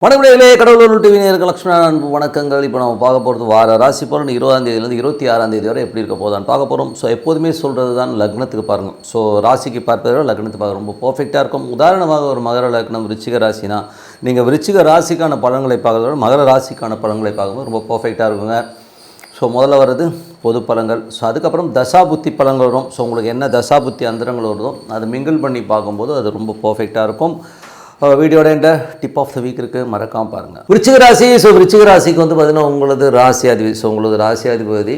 வணக்கங்களே, கடவுளூர் TV நேயர்களுக்கு லட்சுமணன் அன்பு வணக்கங்கள். இப்போ நம்ம பார்க்க போகிறது வார ராசி பலன் 20ஆம் தேதியிலேருந்து 26ஆம் தேதி வரை எப்படி இருக்க போதான்னு பார்க்க போகிறோம். ஸோ எப்போதுமே சொல்கிறது தான் லக்னத்துக்கு பாருங்கள். ஸோ ராசிக்கு பார்ப்பதை விட லக்னத்துக்கு பார்க்க ரொம்ப பர்ஃபெக்டாக இருக்கும். உதாரணமாக ஒரு மகர லக்னம் விருச்சிக ராசினா நீங்கள் விருச்சிக ராசிக்கான பலன்களை பார்க்கறத விட மகர ராசிக்கான பலன்களை பார்க்கும்போது ரொம்ப பர்ஃபெக்டாக இருக்குங்க. ஸோ முதல்ல வர்றது பொது பலன்கள். ஸோ அதுக்கப்புறம் தசாபுத்தி பலன்கள் வரும். ஸோ உங்களுக்கு என்ன தசாபுத்தி அந்தரங்கள் வருதோ அதை மிங்கிள் பண்ணி பார்க்கும்போது அது ரொம்ப பர்ஃபெக்டாக இருக்கும். வீடியோட இந்த டிப் ஆஃப் த வீக் இருக்குது, மறக்காமல் பாருங்கள். விருச்சிக ராசி. ஸோ விருச்சிக ராசிக்கு வந்து பார்த்திங்கன்னா உங்களது ராசியாதிபதி. ஸோ உங்களது ராசியாதிபதி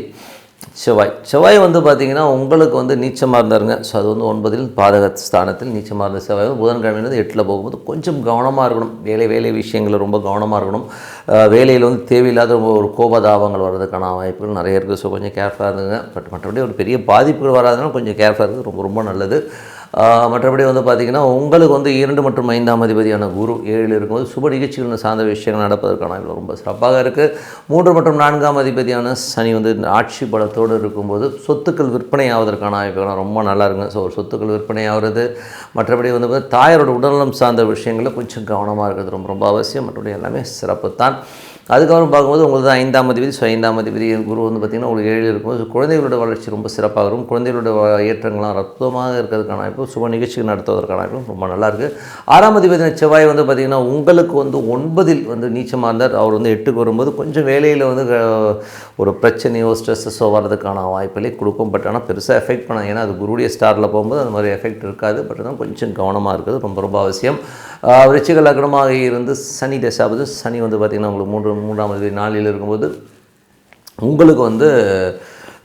செவ்வாய் வந்து பார்த்திங்கன்னா உங்களுக்கு வந்து நீச்சமாக இருந்தாருங்க. ஸோ அது வந்து 9 பாதக ஸ்தானத்தில் நீச்சமாக இருந்த செவ்வாய் புதன்கிழமையிலேருந்து 8 போகும்போது கொஞ்சம் கவனமாக இருக்கணும். வேலை விஷயங்களில் ரொம்ப கவனமாக இருக்கணும். வேலையில் வந்து தேவையில்லாத ஒரு கோபதாபங்கள் வர்றதுக்கான வாய்ப்புகள் நிறைய இருக்குது. ஸோ கொஞ்சம் கேர்ஃபுல்லாக இருந்துங்க. மற்றபடி ஒரு பெரிய பாதிப்புகள் வராதுன்னா கொஞ்சம் கேர்ஃபுல்லாக இருக்குது, ரொம்ப ரொம்ப நல்லது. மற்றபடி வந்து பார்த்திங்கன்னா உங்களுக்கு வந்து 2 மற்றும் 5ஆம் அதிபதியான குரு 7 இருக்கும்போது சுப நிகழ்ச்சிகள் சார்ந்த விஷயங்கள் நடப்பதற்கான ரொம்ப சிறப்பாக இருக்குது. 3 மற்றும் 4ஆம் அதிபதியான சனி வந்து ஆட்சி பலத்தோடு இருக்கும்போது சொத்துக்கள் விற்பனை ஆவதற்கான வாய்ப்புகள் ரொம்ப நல்லா இருக்குங்க. ஸோ சொத்துக்கள் விற்பனை ஆகிறது. மற்றபடி வந்து தாயாரோட உடல்நலம் சார்ந்த விஷயங்களில் கொஞ்சம் கவனமாக இருக்கிறது ரொம்ப ரொம்ப அவசியம். மற்றபடி எல்லாமே சிறப்பு தான். அதுக்கப்புறம் பார்க்கும்போது உங்களுக்கு தான் 5ஆம் அதிபதி. ஸோ 5ஆம் அதிபதி குரு வந்து பார்த்திங்கன்னா உங்களுக்கு 7 இருக்கும்போது குழந்தைகளோட வளர்ச்சி ரொம்ப சிறப்பாக இருக்கும். குழந்தைகளோட ஏற்றங்கள்லாம் ரத்தமாக இருக்கிறதுக்கான வாய்ப்பு, சுப நிகழ்ச்சிகள் நடத்துவதற்கான வாய்ப்பு ரொம்ப நல்லாயிருக்கு. 6ஆம் அதிபதி செவ்வாய் வந்து பார்த்திங்கன்னா உங்களுக்கு வந்து 9 வந்து நீச்சமாக இருந்தார். அவர் வந்து 8க்கு வரும்போது கொஞ்சம் வேலையில் வந்து ஒரு பிரச்சனையோ ஸ்ட்ரெஸ்ஸோ வர்றதுக்கான வாய்ப்புகளே கொடுக்கும். பட் ஆனால் பெருசாக எஃபெக்ட் பண்ணாது. ஏன்னா அது குருடைய ஸ்டாரில் போகும்போது அந்த மாதிரி எஃபெக்ட் இருக்காது. பட் தான் கொஞ்சம் கவனமாக இருக்கிறது ரொம்ப ரொம்ப அவசியம். விருச்சிக லக்னமாக இருந்து சனி தசாபதி. சனி வந்து பார்த்திங்கன்னா உங்களுக்கு 3ஆம் தேதி 4 இருக்கும்போது உங்களுக்கு வந்து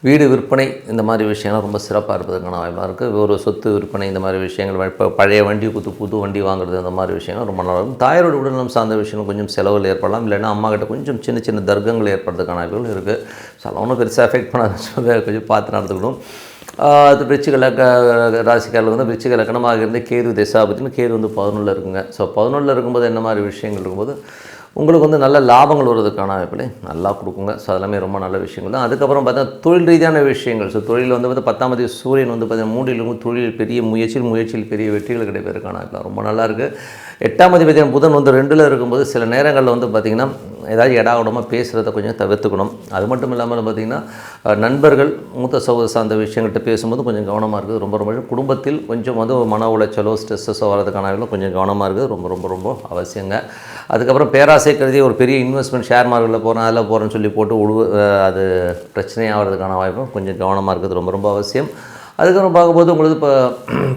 வீடு விற்பனை இந்த மாதிரி விஷயங்கள்லாம் ரொம்ப சிறப்பாக இருப்பதற்கான வாய்ப்பாக இருக்குது. ஒரு சொத்து விற்பனை இந்த மாதிரி விஷயங்கள், இப்போ பழைய வண்டி புது வண்டி வாங்குறது அந்த மாதிரி விஷயங்கள் ரொம்ப நல்லா இருக்கும். தாயாரோட உடல்நலம் சார்ந்த விஷயங்கள் கொஞ்சம் செலவில் ஏற்படலாம். இல்லைன்னா அம்மா கிட்ட கொஞ்சம் சின்ன தர்க்கங்கள் ஏற்படுறதுக்கான வாய்ப்புகள் இருக்குது. ஸோ அதெல்லாம் ஒன்றும் பெருசாக எஃபெக்ட் பண்ணாத, கொஞ்சம் பார்த்து நடந்துக்கணும். அது விருச்சிக ராசிக்காரில் வந்து விருச்சிக லக்னமாக இருந்து கேது தசாபதினு கேது வந்து 11 இருக்குங்க. ஸோ 11 இருக்கும்போது என்ன மாதிரி விஷயங்கள் இருக்கும்போது உங்களுக்கு வந்து நல்ல லாபங்கள் வருவதற்கான வாய்ப்புகளை நல்லா கொடுக்குங்க. ஸோ அதெல்லாமே ரொம்ப நல்ல விஷயங்கள் தான். அதுக்கப்புறம் பார்த்தா தொழில் ரீதியான விஷயங்கள். ஸோ தொழில் வந்து 10ஆம் தேதி சூரியன் வந்து பார்த்திங்கன்னா 3 தொழில் பெரிய முயற்சியில் பெரிய வெற்றிகள் கிடைப்பதற்கான வாய்ப்பு ரொம்ப நல்லாயிருக்கு. 8ஆம் அதிபதி புதன் வந்து 2 இருக்கும்போது சில நேரங்களில் வந்து பார்த்திங்கன்னா ஏதாவது எடாவிடமாக பேசுகிறத கொஞ்சம் தவிர்த்துக்கணும். அது மட்டும் இல்லாமல் பார்த்திங்கன்னா நண்பர்கள் மூத்த சகோதர சார்ந்த விஷயங்கள்கிட்ட பேசும்போது கொஞ்சம் கவனமாக இருக்குது ரொம்ப ரொம்ப. குடும்பத்தில் கொஞ்சம் வந்து மன உளைச்சலோ ஸ்ட்ரெஸ்ஸோ வரதுக்கான கொஞ்சம் கவனமாக இருக்குது ரொம்ப ரொம்ப ரொம்ப அவசியங்க. அதுக்கப்புறம் பேராசை கருதி ஒரு பெரிய இன்வெஸ்ட்மெண்ட் ஷேர் மார்க்கெட்டில் போகிறேன் அதில் போகிறேன்னு சொல்லி போட்டு அது பிரச்சனையாகிறதுக்கான வாய்ப்பும் கொஞ்சம் கவனமாக இருக்குது ரொம்ப ரொம்ப அவசியம். அதுக்கப்புறம் பார்க்கும்போது உங்களுக்கு இப்போ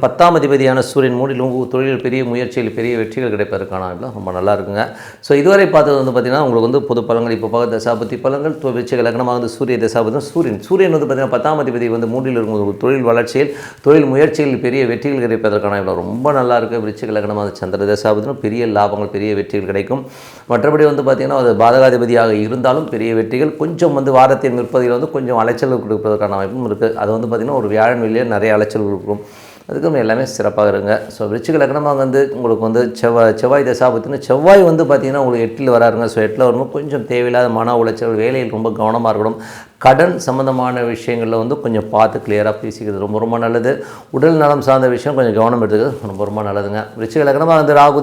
10ஆம் அதிபதியான சூரியன் 3 தொழில் பெரிய முயற்சியில் பெரிய வெற்றிகள் கிடைப்பதற்கான வாய்ப்பு ரொம்ப நல்லா இருக்குங்க. ஸோ இதுவரை பார்த்தது வந்து பார்த்திங்கன்னா உங்களுக்கு வந்து பொது பலன்கள். இப்போ பார்க்க தசாபதி பலன்கள் விருச்சிக லக்னமாக வந்து சூரிய தசாபதி சூரியன் வந்து பார்த்திங்கன்னா 10ஆம் அதிபதி வந்து 3 இருக்கும்போது தொழில் வளர்ச்சியில் தொழில் முயற்சியில் பெரிய வெற்றிகள் கிடைப்பதற்கான வாய்ப்பு ரொம்ப நல்லா இருக்குது. விருச்சிக லக்னமாக சந்திர தசாபதினா பெரிய லாபங்கள் பெரிய வெற்றிகள் கிடைக்கும். மற்றபடி வந்து பார்த்திங்கன்னா அது பாதகாதிபதியாக இருந்தாலும் பெரிய வெற்றிகள் கொஞ்சம் வந்து வாரத்தின் முற்பதியில் வந்து கொஞ்சம் அலைச்சல் கொடுப்பதற்கான வாய்ப்பும் இருக்குது. அது வந்து பார்த்திங்கன்னா ஒரு வியாழன் வெளியே நிறைய அலைச்சல் இருக்கும். அதுக்கு எல்லாமே சிறப்பாக இருங்க. ஸோ விருச்சிக லக்னமாக வந்து உங்களுக்கு வந்து செவ்வாய் தசாபத்தின்னு செவ்வாய் வந்து பார்த்திங்கன்னா உங்களுக்கு 8 வராருங்க. ஸோ 8 வரும்போது கொஞ்சம் தேவையில்லாத மன உளைச்சல், வேலையில் ரொம்ப கவனமாக இருக்கணும். கடன் சம்மந்தமான விஷயங்களில் வந்து கொஞ்சம் பார்த்து கிளியராக பேசிக்கிறது ரொம்ப ரொம்ப நல்லது. உடல் நலம் சார்ந்த விஷயம் கொஞ்சம் கவனம் எடுத்துக்கிறது ரொம்ப ரொம்ப நல்லதுங்க. விருச்சிக லக்னமாக வந்து ராகு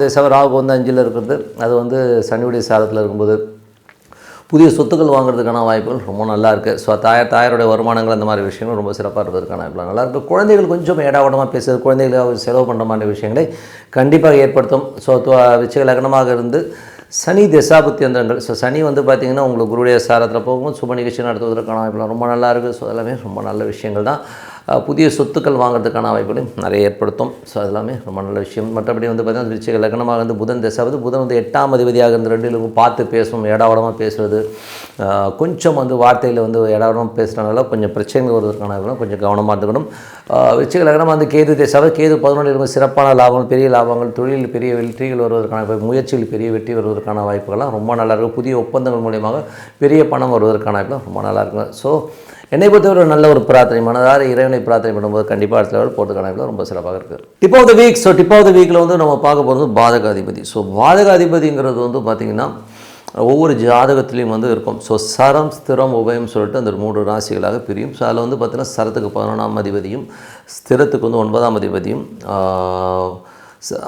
வந்து 5 இருக்கிறது. அது வந்து சனியுடைய சாரத்தில் இருக்கும்போது புதிய சொத்துக்கள் வாங்குறதுக்கான வாய்ப்புகள் ரொம்ப நல்லா இருக்குது. ஸோ தாயாருடைய வருமானங்கள் அந்த மாதிரி விஷயங்கள் ரொம்ப சிறப்பாக இருப்பதற்கான வாய்ப்புகள் நல்லாயிருக்கு. குழந்தைகள் கொஞ்சம் ஏடாவடமாக பேசுகிறது, குழந்தைகளை செலவு பண்ணுற மாதிரி விஷயங்களை கண்டிப்பாக ஏற்படுத்தும். ஸோ விருச்சிக லக்னமாக இருந்து சனி தசாபுத்தி அந்தரங்கள். ஸோ சனி வந்து பார்த்திங்கன்னா உங்களுக்கு குருடைய சாரத்தில் போகும்போது சுப நிகழ்ச்சி நடத்துவதற்கான வாய்ப்புகள் ரொம்ப நல்லா இருக்குது. ஸோ எல்லாமே ரொம்ப நல்ல விஷயங்கள் தான். புதிய சொத்துக்கள் வாங்குறதுக்கான வாய்ப்புகளையும் நிறைய ஏற்படுத்தும். ஸோ அதெல்லாமே ரொம்ப நல்ல விஷயம். மற்றபடி வந்து பார்த்திங்கன்னா விருச்சிக லக்னமாக வந்து புதன் தசாபதி புதன் வந்து 8ஆம் அதிபதியாக இருந்து 2 பார்த்து பேசணும். ஏடாவடமாக பேசுகிறது, கொஞ்சம் வந்து வார்த்தையில் வந்து ஏடாவடமாக பேசுகிறனால கொஞ்சம் பிரச்சனைகள் வருவதற்கான கொஞ்சம் கவனமாக இருக்கணும். விருச்சிக லக்னமாக வந்து கேது தசாபதி கேது 11 இருக்கும். சிறப்பான லாபங்கள் பெரிய லாபங்கள் தொழில் பெரிய வெற்றிகள் வருவதற்கான முயற்சியில் பெரிய வெற்றி வருவதற்கான வாய்ப்புகள்லாம் ரொம்ப நல்லாயிருக்கும். புதிய ஒப்பந்தங்கள் மூலியமாக பெரிய பணம் வருவதற்கான வாய்ப்புலாம் ரொம்ப நல்லாயிருக்கும். ஸோ என்னை பொறுத்தவரை நல்ல ஒரு பிரார்த்தனை, மனதார இறைவனை பிரார்த்தனை பண்ணும்போது கண்டிப்பாக அடுத்த லெவல் போட்டுக்கான ரொம்ப சிறப்பாக இருக்குது. Tip of the week. So tip of the வீக்கில் வந்து நம்ம பார்க்க போகிறது பாதகாதிபதி. ஸோ பாதகாதிபதிங்கிறது வந்து பார்த்திங்கன்னா ஒவ்வொரு ஜாதகத்துலேயும் வந்து இருக்கும். ஸோ சரம் ஸ்திரம் உபயம் சொல்லிட்டு அந்த 3 ராசிகளாக பிரியும். ஸோ அதில் வந்து பார்த்திங்கன்னா சரத்துக்கு 11ஆம் அதிபதியும் ஸ்திரத்துக்கு வந்து 9ஆம் அதிபதியும்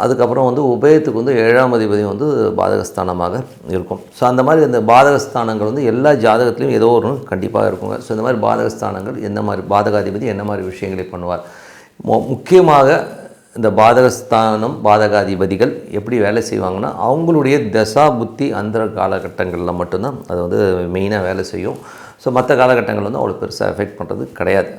அதுக்கப்புறம் வந்து உபயத்துக்கு வந்து 7ஆம் அதிபதி வந்து பாதகஸ்தானமாக இருக்கும். ஸோ அந்த மாதிரி இந்த பாதகஸ்தானங்கள் வந்து எல்லா ஜாதகத்துலேயும் ஏதோ ஒரு கண்டிப்பாக இருக்குங்க. ஸோ இந்த மாதிரி பாதகஸ்தானங்கள் என்ன மாதிரி பாதகாதிபதி என்ன மாதிரி விஷயங்களை பண்ணுவார், முக்கியமாக இந்த பாதகஸ்தானம் பாதகாதிபதிகள் எப்படி வேலை செய்வாங்கன்னா அவங்களுடைய தசா புத்தி அந்த காலகட்டங்களில் மட்டும்தான் அது வந்து மெயினாக வேலை செய்யும். ஸோ மற்ற காலகட்டங்கள் வந்து அவ்வளோ பெருசாக எஃபெக்ட் பண்ணுறது கிடையாது.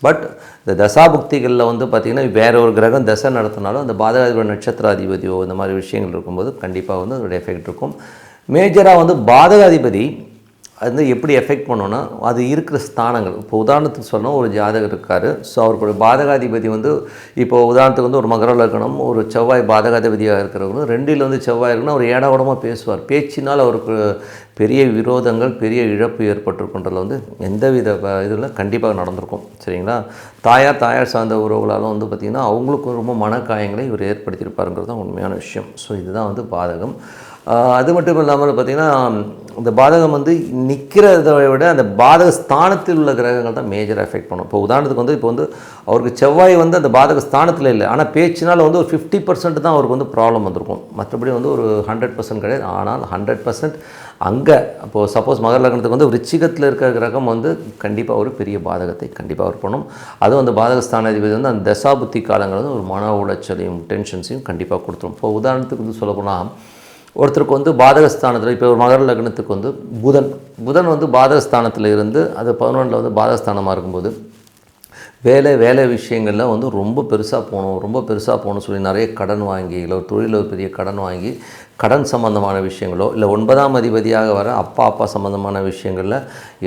பட் இந்த தசாபுக்திகளில் வந்து பார்த்திங்கன்னா வேறு ஒரு கிரகம் தசை நடத்தினாலும் அந்த பாதகாதிபதி நட்சத்திராதிபதியோ இந்த மாதிரி விஷயங்கள் இருக்கும்போது கண்டிப்பாக வந்து அதோடைய எஃபெக்ட் இருக்கும். மேஜராக வந்து பாதகாதிபதி அது வந்து எப்படி எஃபெக்ட் பண்ணோன்னா அது இருக்கிற ஸ்தானங்கள். இப்போ உதாரணத்துக்கு சொன்னால் ஒரு ஜாதகர் இருக்கார். ஸோ அவருடைய பாதகாதிபதி வந்து இப்போ உதாரணத்துக்கு வந்து ஒரு மகர லக்னம் ஒரு செவ்வாய் பாதகாதிபதியாக இருக்கிறவங்க 2ல் வந்து செவ்வாய் இருக்குன்னா அவர் ஏடாவிடமாக பேசுவார். பேச்சினால் அவருக்கு பெரிய விரோதங்கள் பெரிய இழப்பு ஏற்பட்டிருக்குன்றதில் வந்து எந்தவித இதில் கண்டிப்பாக நடந்திருக்கும். சரிங்களா? தாயார் சார்ந்த உறவுகளாலும் வந்து பார்த்திங்கன்னா அவங்களுக்கு ரொம்ப மனக்காயங்களை இவர் ஏற்படுத்தியிருப்பாருங்கிறது தான் உண்மையான விஷயம். ஸோ இதுதான் வந்து பாதகம். அது மட்டும் இல்லாமல் பார்த்திங்கன்னா இந்த பாதகம் வந்து நிற்கிறத விட அந்த பாதக ஸ்தானத்தில் உள்ள கிரகங்கள் தான் மேஜர் எஃபெக்ட் பண்ணும். இப்போ உதாரணத்துக்கு வந்து இப்போ வந்து அவருக்கு செவ்வாய் வந்து அந்த பாதக ஸ்தானத்தில் இல்லை, ஆனால் பேச்சினால் வந்து ஒரு 50% தான் அவருக்கு வந்து ப்ராப்ளம் வந்திருக்கும். மற்றபடி வந்து ஒரு 100% கிடையாது. ஆனால் 100% அங்கே இப்போது சப்போஸ் மகர லக்னத்துக்கு வந்து விருச்சிகத்தில் இருக்கிற கிரகம் வந்து கண்டிப்பாக ஒரு பெரிய பாதகத்தை கண்டிப்பாக அவர் பண்ணும். அதுவும் அந்த பாதகஸ்தானாதிபதி வந்து அந்த தசாபுத்தி காலங்கள் வந்து ஒரு மன உளைச்சலையும் டென்ஷன்ஸையும் கண்டிப்பாக கொடுத்துரும். இப்போ உதாரணத்துக்கு வந்து சொல்லப்போனால் ஒருத்தருக்கு வந்து பாதகஸ்தானத்தில் இப்போ ஒரு மகர லக்னத்துக்கு வந்து புதன் வந்து பாதகஸ்தானத்தில் இருந்து அது 11ல் வந்து பாதகஸ்தானமாக இருக்கும்போது வேலை விஷயங்களில் வந்து ரொம்ப பெருசாக போகணும் சொல்லி நிறைய கடன் வாங்கி இல்லை ஒரு தொழிலில் ஒரு பெரிய கடன் வாங்கி கடன் சம்மந்தமான விஷயங்களோ இல்லை 9ஆம் அதிபதியாக வர அப்பா சம்மந்தமான விஷயங்களில்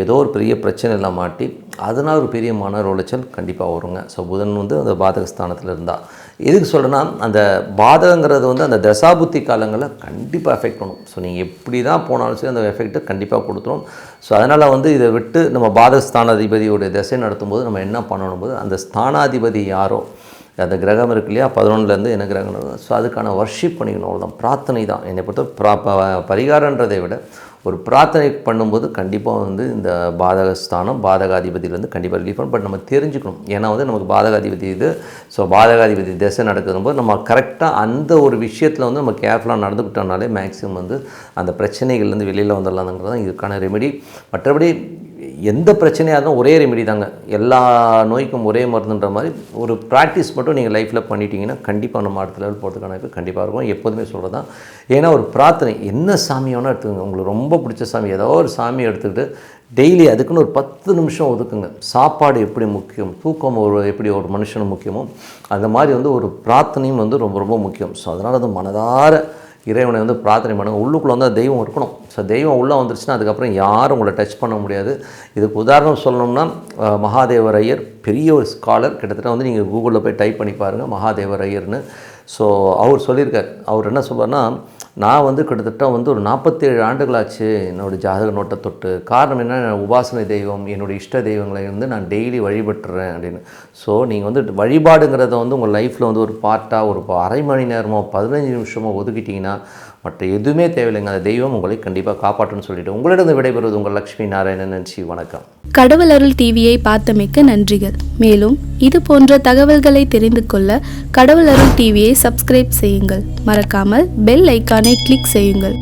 ஏதோ ஒரு பெரிய பிரச்சனையில் மாட்டி அதனால் ஒரு பெரிய மன உளைச்சல் கண்டிப்பாக வருங்க. ஸோ புதன் வந்து அந்த பாதகஸ்தானத்தில் இருந்தால் எதுக்கு சொல்கிறேன்னா அந்த பாதகங்கிறது வந்து அந்த தசாபுத்தி காலங்களில் கண்டிப்பாக எஃபெக்ட் பண்ணும். ஸோ நீங்கள் எப்படி தான் போனாலும் சரி அந்த எஃபெக்ட்டை கண்டிப்பாக கொடுத்துரும். ஸோ அதனால் வந்து இதை விட்டு நம்ம பாதகஸ்தானாதிபதியோடைய திசை நடத்தும்போது நம்ம என்ன பண்ணணும் போது அந்த ஸ்தானாதிபதி யாரோ அந்த கிரகம் இருக்கு இல்லையா 11லேருந்து என்ன கிரகம் நடக்கும். ஸோ அதுக்கான வர்ஷிப் பண்ணிக்கணும். அவ்வளோதான், பிரார்த்தனை தான். என்னை பொறுத்த பரிகாரன்றதை விட ஒரு பிரார்த்தனை பண்ணும்போது கண்டிப்பாக வந்து இந்த பாதகஸ்தானம் பாதகாதிபதியிலேருந்து கண்டிப்பாக ரிலீஃப் பண்ணும். பட் நம்ம தெரிஞ்சுக்கணும். ஏன்னா வந்து நமக்கு பாதகாதிபதி இது. ஸோ பாதகாதிபதி திசை நடக்கும்போது நம்ம கரெக்டாக அந்த ஒரு விஷயத்தில் வந்து நம்ம கேர்ஃபுல்லாக நடந்துக்கிட்டோம்னாலே மேக்ஸிமம் வந்து அந்த பிரச்சனைகள்லேருந்து வெளியில் வந்துடலாம்ங்கிறது தான் இதுக்கான ரெமெடி. மற்றபடி எந்த பிரச்சனையாக இருந்தாலும் ஒரே ரெமெடி தாங்க. எல்லா நோய்க்கும் ஒரே மருந்துன்ற மாதிரி ஒரு ப்ராக்டிஸ் மட்டும் நீங்கள் லைஃப்பில் பண்ணிட்டீங்கன்னா கண்டிப்பாக நம்ம அடுத்த லெவல் போகிறதுக்கான வாய்ப்பு கண்டிப்பாக இருக்கும். எப்போதுமே சொல்கிறது தான். ஏன்னா ஒரு பிரார்த்தனை என்ன சாமியோனா எடுத்துக்கோங்க. உங்களுக்கு ரொம்ப பிடிச்ச சாமி ஏதோ ஒரு சாமியை எடுத்துக்கிட்டு டெய்லி அதுக்குன்னு ஒரு 10 நிமிஷம் ஒதுக்குங்க. சாப்பாடு எப்படி முக்கியம், தூக்கம் எப்படி ஒரு மனுஷனுக்கு முக்கியமோ அந்த மாதிரி வந்து ஒரு பிரார்த்தனையும் வந்து ரொம்ப ரொம்ப முக்கியம். ஸோ அதனால் அது மனதார இறைவனை வந்து பிரார்த்தனை பண்ணுங்கள். உள்ளுக்குள்ளே வந்து தெய்வம் இருக்கணும். ஸோ தெய்வம் உள்ளே வந்துருச்சுன்னா அதுக்கப்புறம் யாரும் உங்களை டச் பண்ண முடியாது. இதுக்கு உதாரணம் சொல்லணும்னா மகாதேவர் ஐயர் பெரிய ஒரு ஸ்காலர். கிட்டத்தட்ட வந்து நீங்கள் கூகுளில் போய் டைப் பண்ணி பாருங்கள் மகாதேவர் ஐயர்னு. ஸோ அவர் சொல்லியிருக்கார். அவர் என்ன சொல்வார்னா, நான் வந்து கிட்டத்தட்ட வந்து ஒரு 47 ஆண்டுகளாச்சு என்னோடய ஜாதக நோட்டை தொட்டு. காரணம் என்ன, உபாசனை தெய்வம் என்னோடய இஷ்ட தெய்வங்களை வந்து நான் டெய்லி வழிபட்டுறேன் அப்படின்னு. ஸோ நீங்கள் வந்து வழிபாடுங்கிறத வந்து உங்கள் லைஃப்பில் வந்து ஒரு பார்ட்டாக ஒரு அரை மணி நேரமோ 15 நிமிஷமோ ஒதுக்கிட்டிங்கன்னா மற்ற எதுவுமே தேவையில்லைங்க. அந்த தெய்வம் உங்களை கண்டிப்பாக காப்பாற்றுன்னு சொல்லிட்டு உங்களிடம் விடைபெறுவது உங்கள் லக்ஷ்மி நாராயணன். நன்றி, வணக்கம். கடவுள் அருள் டிவியை பார்த்தமைக்க நன்றிகள். மேலும் இது போன்ற தகவல்களை தெரிந்து கொள்ள கடவுள் அருள் டிவியை சப்ஸ்கிரைப் செய்யுங்கள். மறக்காமல் பெல் ஐக்கானை கிளிக் செய்யுங்கள்.